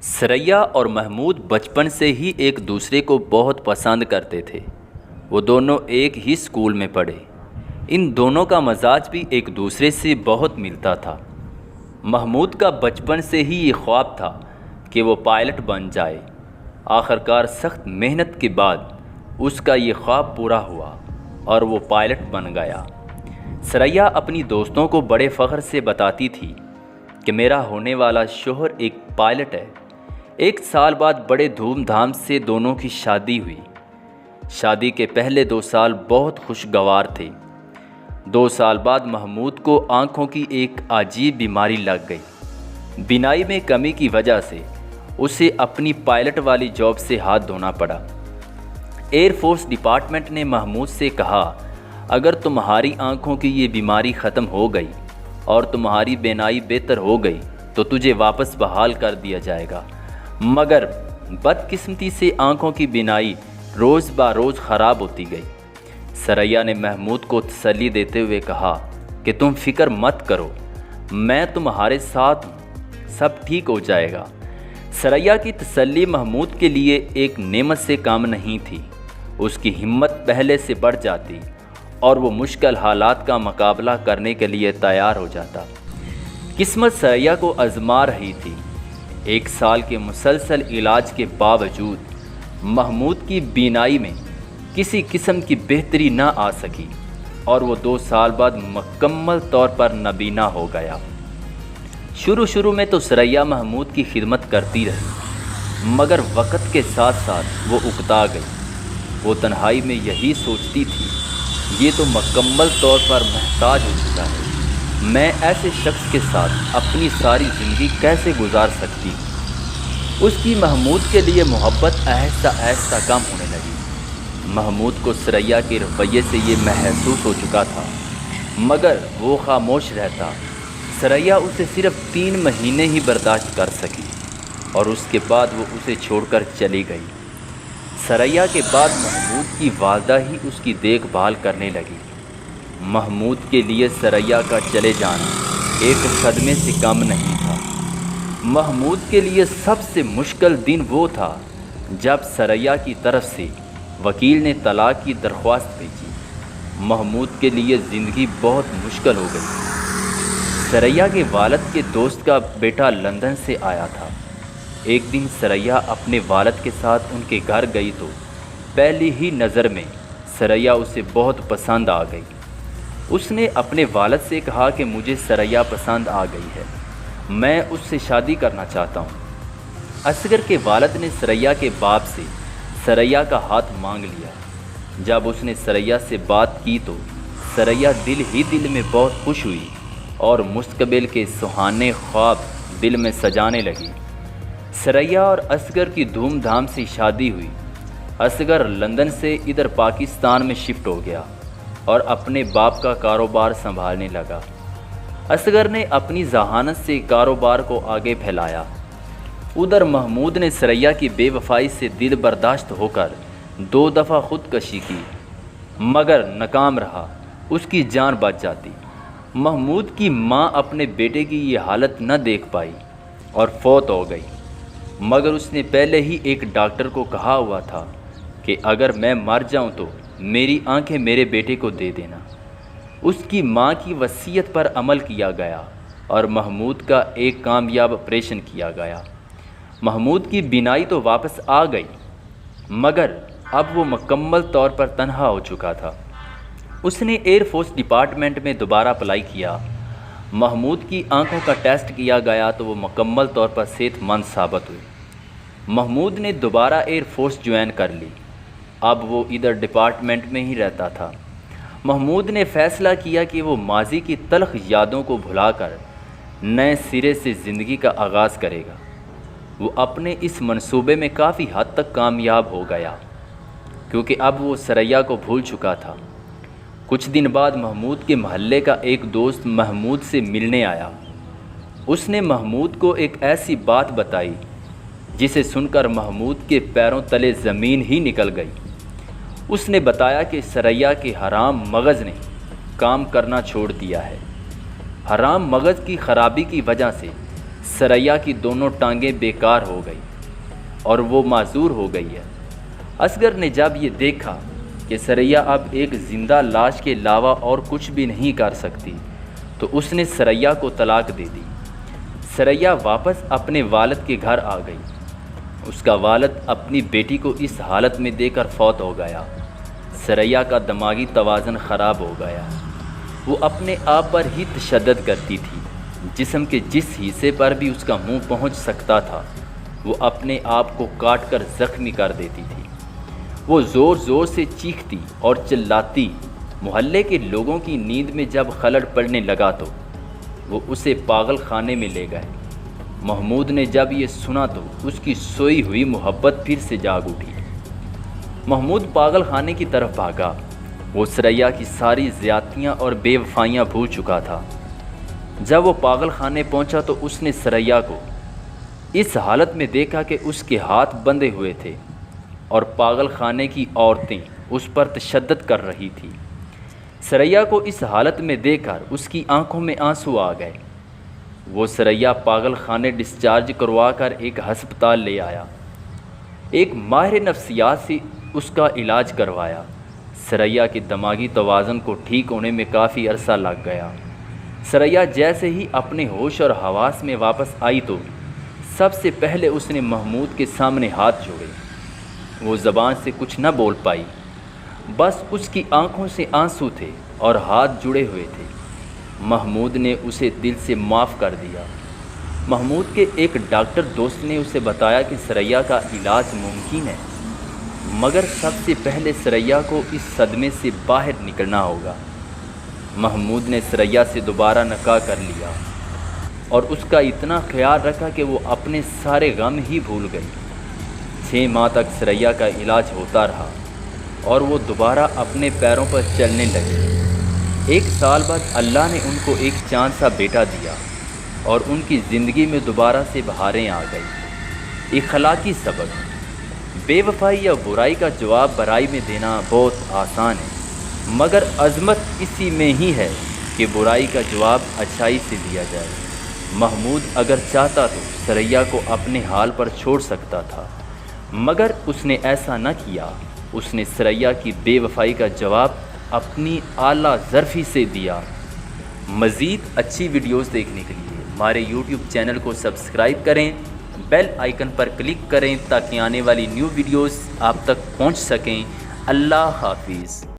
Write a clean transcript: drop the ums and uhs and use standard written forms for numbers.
سریا اور محمود بچپن سے ہی ایک دوسرے کو بہت پسند کرتے تھے۔ وہ دونوں ایک ہی اسکول میں پڑھے۔ ان دونوں کا مزاج بھی ایک دوسرے سے بہت ملتا تھا۔ محمود کا بچپن سے ہی یہ خواب تھا کہ وہ پائلٹ بن جائے۔ آخرکار سخت محنت کے بعد اس کا یہ خواب پورا ہوا اور وہ پائلٹ بن گیا۔ سریا اپنی دوستوں کو بڑے فخر سے بتاتی تھی کہ میرا ہونے والا شوہر ایک پائلٹ ہے۔ ایک سال بعد بڑے دھوم دھام سے دونوں کی شادی ہوئی۔ شادی کے پہلے 2 سال بہت خوشگوار تھے۔ 2 سال بعد محمود کو آنکھوں کی ایک عجیب بیماری لگ گئی۔ بینائی میں کمی کی وجہ سے اسے اپنی پائلٹ والی جاب سے ہاتھ دھونا پڑا۔ ایئر فورس ڈپارٹمنٹ نے محمود سے کہا، اگر تمہاری آنکھوں کی یہ بیماری ختم ہو گئی اور تمہاری بینائی بہتر ہو گئی تو تجھے واپس بحال کر دیا جائے گا۔ مگر بدقسمتی سے آنکھوں کی بینائی روز بروز خراب ہوتی گئی۔ سریا نے محمود کو تسلی دیتے ہوئے کہا کہ تم فکر مت کرو، میں تمہارے ساتھ ہوں، سب ٹھیک ہو جائے گا۔ سریا کی تسلی محمود کے لیے ایک نعمت سے کم نہیں تھی۔ اس کی ہمت پہلے سے بڑھ جاتی اور وہ مشکل حالات کا مقابلہ کرنے کے لیے تیار ہو جاتا۔ قسمت سریا کو آزما رہی تھی۔ 1 سال کے مسلسل علاج کے باوجود محمود کی بینائی میں کسی قسم کی بہتری نہ آ سکی اور وہ 2 سال بعد مکمل طور پر نابینا ہو گیا۔ شروع میں تو سریا محمود کی خدمت کرتی رہی، مگر وقت کے ساتھ ساتھ وہ اکتا گئی۔ وہ تنہائی میں یہی سوچتی تھی، یہ تو مکمل طور پر محتاج ہو چکا ہے، میں ایسے شخص کے ساتھ اپنی ساری زندگی کیسے گزار سکتی ہوں۔ اس کی محمود کے لیے محبت آہستہ آہستہ کم ہونے لگی۔ محمود کو سریا کے رویے سے یہ محسوس ہو چکا تھا، مگر وہ خاموش رہتا۔ سریا اسے صرف 3 مہینے ہی برداشت کر سکی اور اس کے بعد وہ اسے چھوڑ کر چلی گئی۔ سریا کے بعد محمود کی والدہ ہی اس کی دیکھ بھال کرنے لگی۔ محمود کے لیے سریا کا چلے جانا ایک صدمے سے کم نہیں تھا۔ محمود کے لیے سب سے مشکل دن وہ تھا جب سریا کی طرف سے وکیل نے طلاق کی درخواست بھیجی۔ محمود کے لیے زندگی بہت مشکل ہو گئی۔ سریا کے والد کے دوست کا بیٹا لندن سے آیا تھا۔ ایک دن سریا اپنے والد کے ساتھ ان کے گھر گئی تو پہلی ہی نظر میں سریا اسے بہت پسند آ گئی۔ اس نے اپنے والد سے کہا کہ مجھے سریا پسند آ گئی ہے، میں اس سے شادی کرنا چاہتا ہوں۔ اصغر کے والد نے سریا کے باپ سے سریا کا ہاتھ مانگ لیا۔ جب اس نے سریا سے بات کی تو سریا دل ہی دل میں بہت خوش ہوئی اور مستقبل کے سہانے خواب دل میں سجانے لگی۔ سریا اور اصغر کی دھوم دھام سے شادی ہوئی۔ اصغر لندن سے ادھر پاکستان میں شفٹ ہو گیا اور اپنے باپ کا کاروبار سنبھالنے لگا۔ اصغر نے اپنی ذہانت سے کاروبار کو آگے پھیلایا۔ ادھر محمود نے سریا کی بے وفائی سے دل برداشت ہو کر 2 دفعہ خودکشی کی، مگر ناکام رہا، اس کی جان بچ جاتی۔ محمود کی ماں اپنے بیٹے کی یہ حالت نہ دیکھ پائی اور فوت ہو گئی، مگر اس نے پہلے ہی ایک ڈاکٹر کو کہا ہوا تھا کہ اگر میں مر جاؤں تو میری آنکھیں میرے بیٹے کو دے دینا۔ اس کی ماں کی وصیت پر عمل کیا گیا اور محمود کا ایک کامیاب آپریشن کیا گیا۔ محمود کی بینائی تو واپس آ گئی، مگر اب وہ مکمل طور پر تنہا ہو چکا تھا۔ اس نے ایئر فورس ڈپارٹمنٹ میں دوبارہ اپلائی کیا۔ محمود کی آنکھوں کا ٹیسٹ کیا گیا تو وہ مکمل طور پر صحت مند ثابت ہوئی۔ محمود نے دوبارہ ایئر فورس جوائن کر لی۔ اب وہ ادھر ڈپارٹمنٹ میں ہی رہتا تھا۔ محمود نے فیصلہ کیا کہ وہ ماضی کی تلخ یادوں کو بھلا کر نئے سرے سے زندگی کا آغاز کرے گا۔ وہ اپنے اس منصوبے میں کافی حد تک کامیاب ہو گیا، کیونکہ اب وہ سریا کو بھول چکا تھا۔ کچھ دن بعد محمود کے محلے کا ایک دوست محمود سے ملنے آیا۔ اس نے محمود کو ایک ایسی بات بتائی جسے سن کر محمود کے پیروں تلے زمین ہی نکل گئی۔ اس نے بتایا کہ سریا کے حرام مغز نے کام کرنا چھوڑ دیا ہے۔ حرام مغز کی خرابی کی وجہ سے ثریا کی دونوں ٹانگیں بیکار ہو گئی اور وہ معذور ہو گئی ہے۔ اصغر نے جب یہ دیکھا کہ ثریا اب ایک زندہ لاش کے علاوہ اور کچھ بھی نہیں کر سکتی تو اس نے ثریا کو طلاق دے دی۔ ثریا واپس اپنے والد کے گھر آ گئی۔ اس کا والد اپنی بیٹی کو اس حالت میں دے کر فوت ہو گیا۔ ثریا کا دماغی توازن خراب ہو گیا۔ وہ اپنے آپ پر ہی تشدد کرتی تھی۔ جسم کے جس حصے پر بھی اس کا منہ پہنچ سکتا تھا وہ اپنے آپ کو کاٹ کر زخمی کر دیتی تھی۔ وہ زور زور سے چیختی اور چلاتی۔ محلے کے لوگوں کی نیند میں جب خلل پڑنے لگا تو وہ اسے پاگل خانے میں لے گئے۔ محمود نے جب یہ سنا تو اس کی سوئی ہوئی محبت پھر سے جاگ اٹھی۔ محمود پاگل خانے کی طرف بھاگا۔ وہ ثریا کی ساری زیادتیاں اور بے وفائیاں بھول چکا تھا۔ جب وہ پاگل خانے پہنچا تو اس نے ثریا کو اس حالت میں دیکھا کہ اس کے ہاتھ بندھے ہوئے تھے اور پاگل خانے کی عورتیں اس پر تشدد کر رہی تھیں۔ ثریا کو اس حالت میں دیکھ کر اس کی آنکھوں میں آنسو آ گئے۔ وہ ثریا پاگل خانے ڈسچارج کروا کر ایک ہسپتال لے آیا۔ ایک ماہر نفسیات سے اس کا علاج کروایا۔ ثریا کے دماغی توازن کو ٹھیک ہونے میں کافی عرصہ لگ گیا۔ ثریا جیسے ہی اپنے ہوش اور حواس میں واپس آئی تو سب سے پہلے اس نے محمود کے سامنے ہاتھ جوڑے۔ وہ زبان سے کچھ نہ بول پائی، بس اس کی آنکھوں سے آنسو تھے اور ہاتھ جڑے ہوئے تھے۔ محمود نے اسے دل سے معاف کر دیا۔ محمود کے ایک ڈاکٹر دوست نے اسے بتایا کہ ثریا کا علاج ممکن ہے، مگر سب سے پہلے ثریا کو اس صدمے سے باہر نکلنا ہوگا۔ محمود نے ثریا سے دوبارہ نکاح کر لیا اور اس کا اتنا خیال رکھا کہ وہ اپنے سارے غم ہی بھول گئی۔ 6 ماہ تک ثریا کا علاج ہوتا رہا اور وہ دوبارہ اپنے پیروں پر چلنے لگے۔ 1 سال بعد اللہ نے ان کو ایک چاند سا بیٹا دیا اور ان کی زندگی میں دوبارہ سے بہاریں آ گئی۔ اخلاقی سبق: بے وفائی یا برائی کا جواب برائی میں دینا بہت آسان ہے، مگر عظمت اسی میں ہی ہے کہ برائی کا جواب اچھائی سے دیا جائے۔ محمود اگر چاہتا تو ثریا کو اپنے حال پر چھوڑ سکتا تھا، مگر اس نے ایسا نہ کیا۔ اس نے ثریا کی بے وفائی کا جواب اپنی اعلیٰ ظرفی سے دیا۔ مزید اچھی ویڈیوز دیکھنے کے لیے ہمارے YouTube چینل کو سبسکرائب کریں، بیل آئیکن پر کلک کریں تاکہ آنے والی نیو ویڈیوز آپ تک پہنچ سکیں۔ اللہ حافظ۔